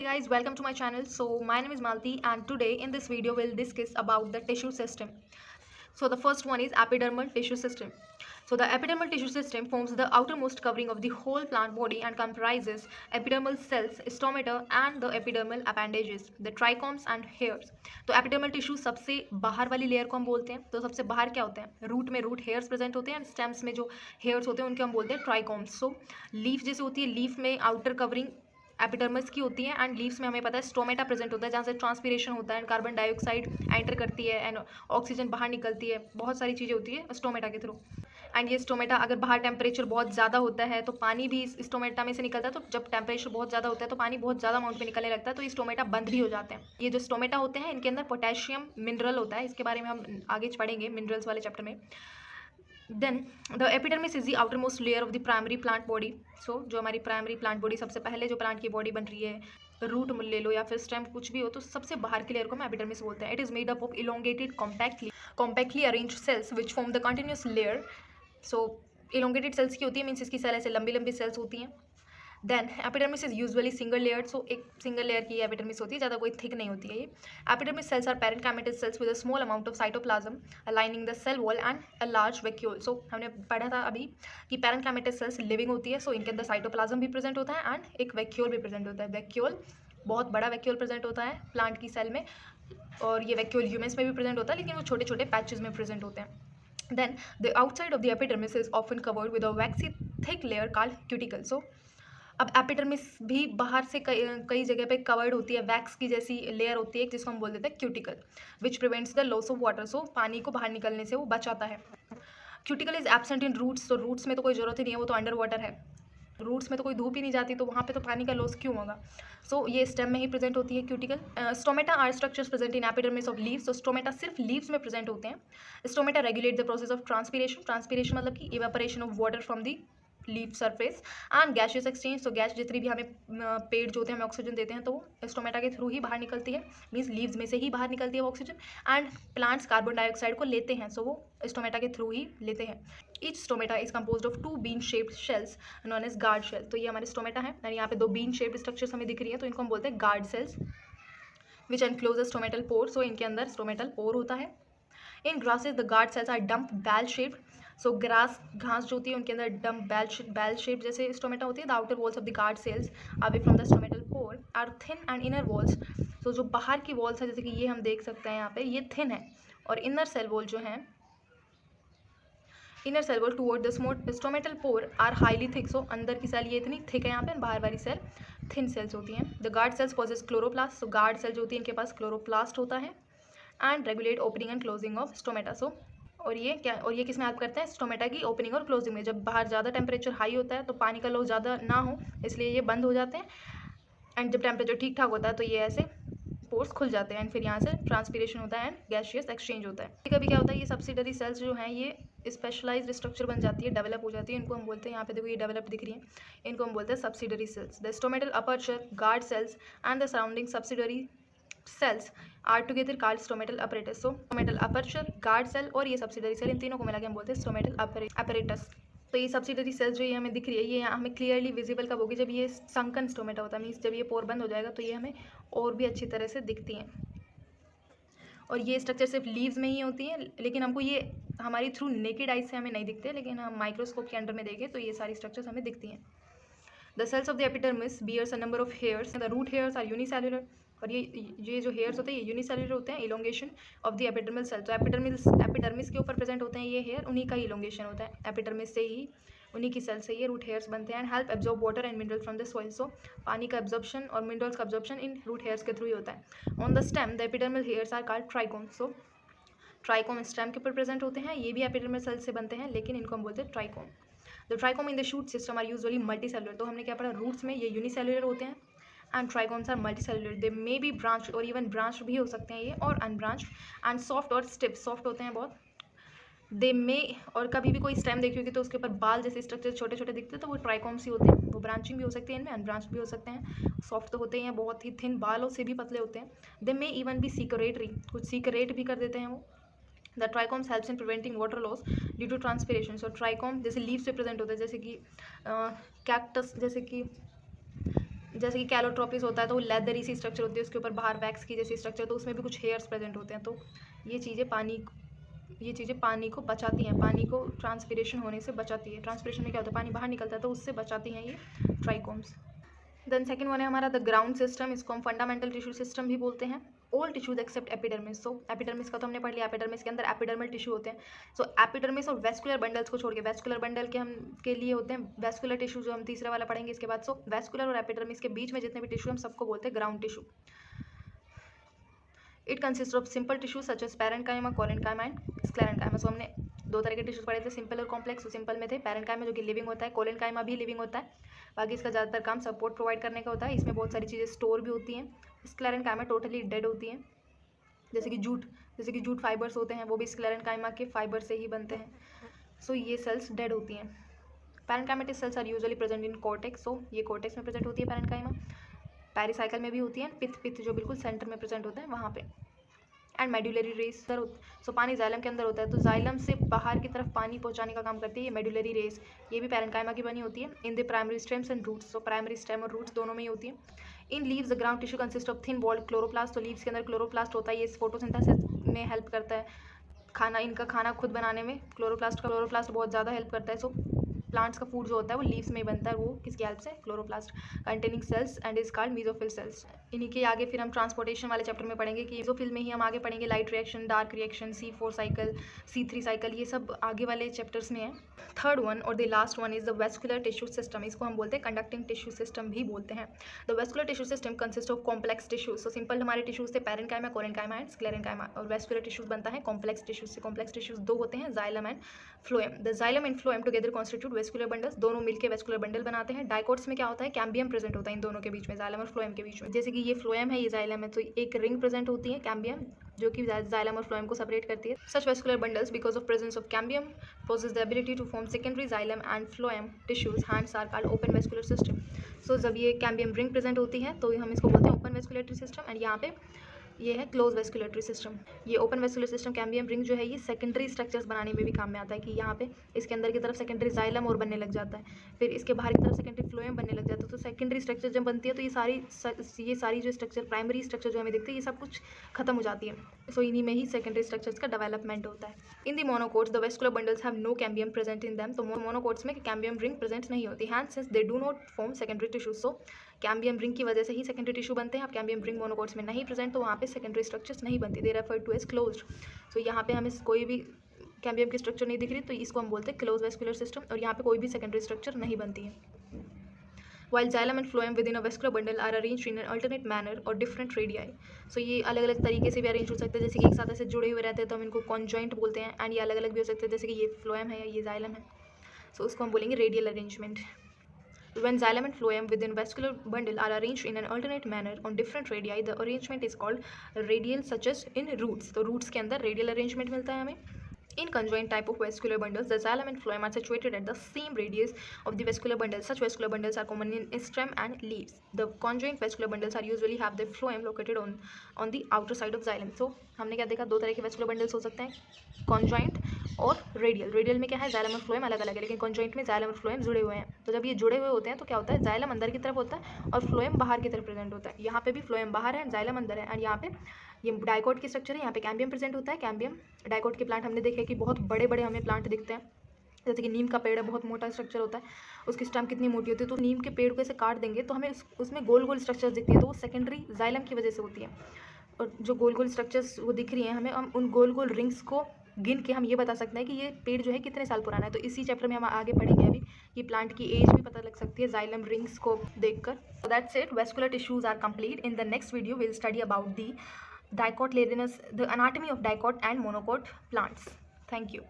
Hey guys, welcome to my channel. So my name is Malti and today in this video we'll discuss about the tissue system. So the first one is epidermal tissue system. So the epidermal tissue system forms the outermost covering of the whole plant body and comprises epidermal cells, stomata and the epidermal appendages, the trichomes and hairs. तो epidermal tissue सबसे बाहर वाली layer को हम बोलते हैं. तो सबसे बाहर क्या होते हैं? रूट में रूट हेयर्स प्रेजेंट होते हैं एंड स्टेम्स में जो हेयर्स होते हैं उनके हम बोलते हैं ट्राइकोम्स. सो लीफ जैसे होती है, लीफ में आउटर कवरिंग एपिडर्मिस की होती है एंड लीव्स में हमें पता है स्टोमेटा प्रेजेंट होता है जहाँ से ट्रांसपीरेशन होता है एंड कार्बन डाइऑक्साइड एंटर करती है एंड ऑक्सीजन बाहर निकलती है. बहुत सारी चीज़ें होती है स्टोमेटा के थ्रू. एंड ये स्टोमेटा अगर बाहर टेम्परेचर बहुत ज़्यादा होता है तो पानी भी इस स्टोमेटा में से निकलता है. तो जब टेम्परेचर बहुत ज़्यादा होता है तो पानी बहुत ज़्यादा अमाउंट में निकलने लगता है, तो ये स्टोमेटा बंद भी हो जाते हैं. ये जो स्टोमेटा होते हैं इनके अंदर पोटेशियम मिनरल होता है, इसके बारे में हम आगे पढ़ेंगे मिनरल्स वाले चैप्टर में. Then the epidermis is the outermost layer of the primary plant body. So जो हमारी प्राइमरी प्लांट बॉडी, सबसे पहले जो प्लांट की बॉडी बन रही है, रूट ले लो या फिर स्टेम कुछ भी हो, तो सबसे बाहर की लेयर को हम एपिडर्मिस बोलते हैं. It is made up of elongated compactly arrange cells which form the continuous layer. So elongated cells की होती है, मीन्स इसकी सेल ऐसे लंबी लंबी सेल्स होती हैं. Then epidermis is usually single layered. So एक सिंगल लेयर की एपिडर्मिस होती है, ज़्यादा कोई थिक नहीं होती है ये. Epidermis cells are parenchymatous cells with a small amount of cytoplasm aligning the cell wall and a large vacuole. So हमने पढ़ा था अभी कि पैरेन्काइमेटल सेल्स लिविंग होती है. सो इनके अंदर साइटोप्लाज्म भी प्रेजेंट होता है एंड एक वैक्यूल भी प्रेजेंट होता है. वैक्यूल बहुत बड़ा वैक्यूल प्रेजेंट होता है प्लांट की सेल में, और ये वैक्यूल ह्यूमन्स में भी प्रेजेंट होता है, लेकिन वो छोटे छोटे पैचेस में प्रेजेंट होते हैं. Then the outside of the epidermis is often covered with a waxy thick layer called cuticle. So अब एपिडर्मिस भी बाहर से कई जगह पे कवर्ड होती है, वैक्स की जैसी लेयर होती है जिसको हम बोल देते हैं cuticle, which prevents the loss of water. So पानी को बाहर निकलने से वो बचाता है. Cuticle is absent in roots. तो रूट्स में तो कोई ज़रूरत ही नहीं है, वो तो अंडर वाटर है. रूट्स में तो कोई धूप ही नहीं जाती, तो वहाँ पे तो पानी का लॉस क्यों होगा. सो ये स्टेम में ही प्रेजेंट होती है cuticle. Stomata are structures present in epidermis of leaves. तो स्टोमेटा सिर्फ लीव्स में प्रेजेंट होते हैं. Stomata regulate the process of transpiration. Transpiration मतलब कि evaporation of water from the leaf surface and gaseous exchange. तो गैस जितनी भी हमें पेड़ जो होते हैं हमें ऑक्सीजन देते हैं, तो वो स्टोमेटा के थ्रू ही बाहर निकलती है, मीन्स लीव्स में से ही बाहर निकलती है वो oxygen. And plants carbon dioxide को लेते हैं, सो वो स्टोमेटा के थ्रू ही लेते हैं. Each stomata is compose of 2 bean shaped cells known as guard cell. तो ये हमारे स्टोमेटा है एंड यहाँ पे 2 बीन शेप्ड स्ट्रक्चर्स हमें दिख रही है, तो इनको हम बोलते हैं guard cells which enclose stomatal pore. So इनके अंदर स्टोमेटल पोर होता है. In grasses the guard cells are dumbbell shaped. So grass घास जो होती है उनके अंदर डम्प बैल शेप जैसे स्टोमेटा होती है. The outer walls of the guard cells away from the stomatal pore are thin and inner walls. So जो बाहर की वॉल्स है, जैसे कि ये हम देख सकते हैं यहाँ पे, ये थिन है, और इनर सेल वॉल जो है, inner cell wall toward the stomatal pore are highly thick. So अंदर की सेल ये इतनी थिक है यहाँ पे, बाहर वाली सेल थिन सेल्स होती हैं. The guard cells possess chloroplast. So guard cell जो होती है इनके पास क्लोरोप्लास्ट होता है and regulate opening and closing of stomata. So और ये किस में हेल्प करते हैं? स्टोमेटा की ओपनिंग और क्लोजिंग में. जब बाहर ज़्यादा टेम्परेचर हाई होता है तो पानी का लॉस ज़्यादा ना हो, इसलिए ये बंद हो जाते हैं. एंड जब टेम्परेचर ठीक ठाक होता है तो ये ऐसे पोर्स खुल जाते हैं एंड फिर यहाँ से ट्रांसपीरेशन होता है एंड गैशियस एक्सचेंज होता है. कभी क्या होता है, ये सब्सिडरी सेल्स जो हैं ये स्पेशलाइज्ड स्ट्रक्चर बन जाती है, डेवलप हो जाती है. इनको हम बोलते हैं, यहाँ पे देखो ये डेवलप दिख रही है, इनको हम बोलते हैं subsidiary cells. The stomatal aperture, guard cells and the surrounding subsidiary cells are together called stomatal apparatus. So stomatal aperture, guard cell और ये सब्सिडरी सेल, इन तीनों को मिला के हम बोलते हैं स्टोमेटल अपरेटस. तो ये सब्सिडरी सेल्स जो ये हमें दिख रही है, ये हमें क्लियरली विजिबल कब होगी? जब ये संकन स्टोमेटा होता है, मीन्स जब ये पोर बंद हो जाएगा तो ये हमें और भी अच्छी तरह से दिखती हैं. और ये स्ट्रक्चर सिर्फ लीव्स में ही होती है, लेकिन हमको ये हमारी थ्रू नेकेड आइज से हमें नहीं दिखते, लेकिन हम माइक्रोस्कोप के अंडर में देखें तो ये सारी स्ट्रक्चर्स हमें दिखती हैं. The cells of the epidermis bears a number of hairs. The root hairs are unicellular. और ये जो हेयर्स होते हैं ये यूनिसेल्युलर होते हैं. Elongation of the epidermal cell. तो एपिडर्मिस के ऊपर प्रेजेंट होते हैं ये हेयर, उन्हीं का इलोंगेशन होता है. एपिडर्मिस से ही, उन्हीं की सेल से ये रूट हेयर्स बनते हैं. And help absorb water and mineral from the soil. So पानी का एब्जॉर्प्शन और मिनरल्स का एब्जॉर्प्शन इन रूट हेयर्स के थ्रू ही होता है. On the stem the epidermal hairs are called trichome. So trichome stem के ऊपर प्रेजेंट होते हैं, ये भी एपिडर्मल सेल से बनते हैं, लेकिन इनको हम बोलते हैं trichome. The trichome in the shoot system are usually multi cellular. तो हमने क्या पढ़ा, रूट्स में ये यूनिसेलुलर होते हैं and trichomes are multi cellular. They may be branch और इवन ब्रांच भी हो सकते हैं ये, और अनब्रांच एंड सॉफ्ट और स्टिफ. सॉफ्ट होते हैं बहुत. दे मे, और कभी भी कोई स्टेम देखी होगी तो उसके ऊपर बाल जैसे स्ट्रक्चर छोटे छोटे दिखते हैं, तो वो ट्राइकोम्स ही होते हैं. वो ब्रांचिंग भी हो सकती है इनमें, अनब्रांच भी हो सकते हैं. सॉफ्ट तो होते हैं, बहुत ही थिन, बालों से भी पतले होते हैं. दे मे इवन भी सीक्रेटरी, कुछ सीक्रेट भी कर देते हैं वो. The trichomes helps in preventing water loss due to transpiration. So trichome जैसे लीव से प्रेजेंट होते हैं, जैसे कि कैक्टस, जैसे कि जैसे कि कैलोट्रोपिस होता है तो वो लेदरी सी स्ट्रक्चर होती है, उसके ऊपर बाहर वैक्स की जैसी स्ट्रक्चर, तो उसमें भी कुछ हेयर्स प्रेजेंट होते हैं। तो ये चीज़ें पानी को बचाती हैं, पानी को ट्रांसपिरेशन होने से बचाती है। ट्रांसपिरेशन में क्या होता है, पानी बाहर निकलता है तो उससे बचाती हैं ये ट्राइकोम्स। देन सेकंड वन है हमारा द ग्राउंड सिस्टम, इसको हम फंडामेंटल टिश्यू सिस्टम भी बोलते हैं। All tissues except epidermis. So epidermis का तो हमने पढ़ लिया, एपिडर्मिस के अंदर एपिडर्मल टिश्यू होते हैं। सो एपिडर्मिस और वेस्कुलर बंडल्स को छोड़ के, वेस्कुलर बंडल के लिए होते हैं वेस्कुलर टिश्यू, जो हम तीसरा वाला पढ़ेंगे इसके बाद। सो वेस्कुलर और एपिडर्मिस के बीच में जितने भी टिश्यू हम सबको बोलते हैं ground tissue. It consist of simple tissue such as parenchyma, collenchyma and sclerenchyma. So हमने दो तरह के टिश्यूज पढ़े थे, सिंपल और कॉम्प्लेक्स। तो सिंपल में थे पैरेन्काइमा जो कि लिविंग होता है, कोलेनकाइमा भी लिविंग होता है, बाकी इसका ज़्यादातर काम सपोर्ट प्रोवाइड करने का होता है। इसमें बहुत सारी चीज़ें स्टोर भी होती हैं। स्क्लेरेन्काइमा टोटली डेड होती हैं, जैसे कि जूट फाइबर्स होते हैं वो भी स्क्लेरेन्काइमा के फाइबर से ही बनते हैं। सो ये सेल्स डेड होती हैं। Parenchymatic cells are usually present in cortex. So ये कॉर्टेक्स में प्रेजेंट होती है पैरेन्काइमा। पेरिसाइकल में भी होती है, पित्त जो बिल्कुल सेंटर में प्रेजेंट होता है वहाँ पे। And medullary race. सो पानी जाइलम के अंदर होता है, तो जाइलम से बाहर की तरफ पानी पहुंचाने का काम करती है ये मेडुलरी रेस। ये भी पैरेन्काइमा की बनी होती है। In the primary stems and roots. So primary stem और रूट्स दोनों में ही होती है। In leaves the ground tissue consist of thin walled chloroplast. तो लीव्स के अंदर क्लोरोप्लास्ट होता है, ये फोटोसिंथेसिस में हेल्प करता है, इनका खाना खुद बनाने में क्लोरोप्लास्ट बहुत ज़्यादा हेल्प करता है। सो प्लांट्स का फूड जो होता है वो लीव्स में ही बनता है, वो किसकी हेल्प से, chloroplast containing cells and is called mesophyll cells. इन्हीं के आगे फिर हम ट्रांसपोर्टेशन वाले चैप्टर में पढ़ेंगे कि मेसोफिल में ही हम आगे पढ़ेंगे light reaction, dark reaction, C4 cycle, C3 cycle, ये सब आगे वाले चैप्टर्स में है। थर्ड वन और the last one is the vascular tissue system. इसको हम बोलते हैं कंडक्टिंग टिश्यू सिस्टम भी बोलते हैं। The vascular tissue system consist of complex tissues. So simple हमारे टिश्यूज थे पैरेन्काइमा, कोलेनकाइमा एंड स्क्लेरेन्काइमा, और वेस्कुलर टिश्यूज बनता है कॉम्प्लेक्स टिश्यूज से। कॉम्प्लेक्स टिश्यूज दो होते हैं, xylem and phloem. The xylem and phloem together constitute vascular bundles. दोनों मिलकर वेस्कुलर बंडल बनाते हैं। डाइकोट्स में क्या होता है, कैम्बियम प्रेजेंट होता है इन दोनों के बीच में, जाइलम और फ्लोएम के बीच में। जैसे कि ये फ्लोएम है, ये जाइलम है, तो एक रिंग प्रेजेंट होती है कैम्बियम, जो कि जाइलम और फ्लोएम को सेपरेट करती है। Such vascular bundles because of presence of cambium possess the ability to form secondary xylem and phloem tissues, hence are called open vascular system. So जब ये कैम्बियम रिंग प्रेजेंट होती है तो हम इसको बोलते हैं ओपन वेस्कुलेटरी सिस्टम। एंड यहाँ पे ये है क्लोज वेस्कुलेटरी सिस्टम। ये open vascular system cambium ring जो है ये सेकेंडरी स्ट्रक्चर्स बनाने में भी काम में आता है, कि यहाँ पे इसके अंदर की तरफ सेकेंडरी जाइलम और बनने लग जाता है, फिर इसके बाहर की तरफ सेकेंडरी फ्लोएम बनने लग जाता है। तो सेकेंडरी स्ट्रक्चर जब बनती है तो ये सारी जो स्ट्रक्चर, प्राइमरी स्ट्रक्चर जो हमें दिखती है, ये सब कुछ खत्म हो जाती है। सो इन्हीं में ही सेकेंडरी स्ट्रक्चर्स का डेवलपमेंट होता है। In the monocots the vascular bundles have no cambium present in them. तो मोनोकोट्स में कैम्बियम रिंग प्रेजेंट नहीं होती, hence since they do not form secondary tissue. So cambium ring की वजह से ही सेकेंडरी टिश्यू बनते हैं। अब कैम्बियम रिंग मोनोकोट्स में नहीं प्रेजेंट, तो वहाँ पे सेकेंडरी स्ट्रक्चर्स नहीं बनती, they refer to as closed. So यहाँ पे हमें कोई भी कैम्बियम की स्ट्रक्चर नहीं दिख रही, तो इसको हम बोलते हैं क्लोज वेस्कुलर सिस्टम, और यहाँ पे कोई भी सेकेंडरी स्ट्रक्चर नहीं बनती है। While xylem and phloem within a vascular bundle are arranged in an alternate manner or different radii. So ये अलग अलग तरीके से भी अरेंज हो सकते हैं, जैसे कि एक साथ ऐसे जुड़े हुए रहते हैं तो हम इनको कॉन्जॉइंट बोलते हैं। एंड ये अलग अलग भी हो सकते हैं, जैसे कि ये फ्लोएम है या ये जाइलम है, सो उसको हम बोलेंगे radial arrangement. When xylem and phloem within vascular bundle are arranged in an alternate manner on different radii, the arrangement is called radial, such as in roots. तो roots के अंदर radial arrangement मिलता है हमें। In conjoined type of vascular bundles, the xylem and phloem are situated at the same radius of the vascular bundle. Such vascular bundles are common in stem and leaves. The conjoined vascular bundles are usually have the phloem located on the outer side of xylem. So हमने क्या देखा, दो तरह के vascular bundles हो सकते हैं, conjoint और रेडियल। रेडियल में क्या है, जाइलम और फ्लोएम अलग अलग है, लेकिन कॉन्जॉइंट में जाइलम और फ्लोएम जुड़े हुए हैं। तो जब ये जुड़े हुए होते हैं तो क्या होता है, जाइलम अंदर की तरफ होता है और फ्लोएम बाहर की तरफ प्रेजेंट होता है। यहाँ पे भी फ्लोएम बाहर है, जाइलम अंदर है। एंड यहाँ पे ये डाइकोट की स्ट्रक्चर है, यहाँ पे कैम्बियम प्रेजेंट होता है। कैम्बियम डाइकोट के प्लांट हमने देखे कि बहुत बड़े बड़े हमें प्लांट दिखते हैं, जैसे कि नीम का पेड़ है, बहुत मोटा स्ट्रक्चर होता है, उसकी स्टेम कितनी मोटी होती है। तो नीम के पेड़ को ऐसे काट देंगे तो हमें उसमें गोल गोल स्ट्रक्चर्स दिखती है, तो वो सेकेंडरी जाइलम की वजह से होती है। और जो गोल गोल स्ट्रक्चर्स वो दिख रही हैं हमें, हम उन गोल गोल रिंग्स को गिन के हम ये बता सकते हैं कि ये पेड़ जो है कितने साल पुराना है। तो इसी चैप्टर में हम आगे पढ़ेंगे अभी कि प्लांट की एज भी पता लग सकती है जाइलम रिंग्स को देखकर। So that's it, vascular tissues are complete. In the next video will study about the dicotyledonous, the anatomy of dicot and monocot plants. Thank you.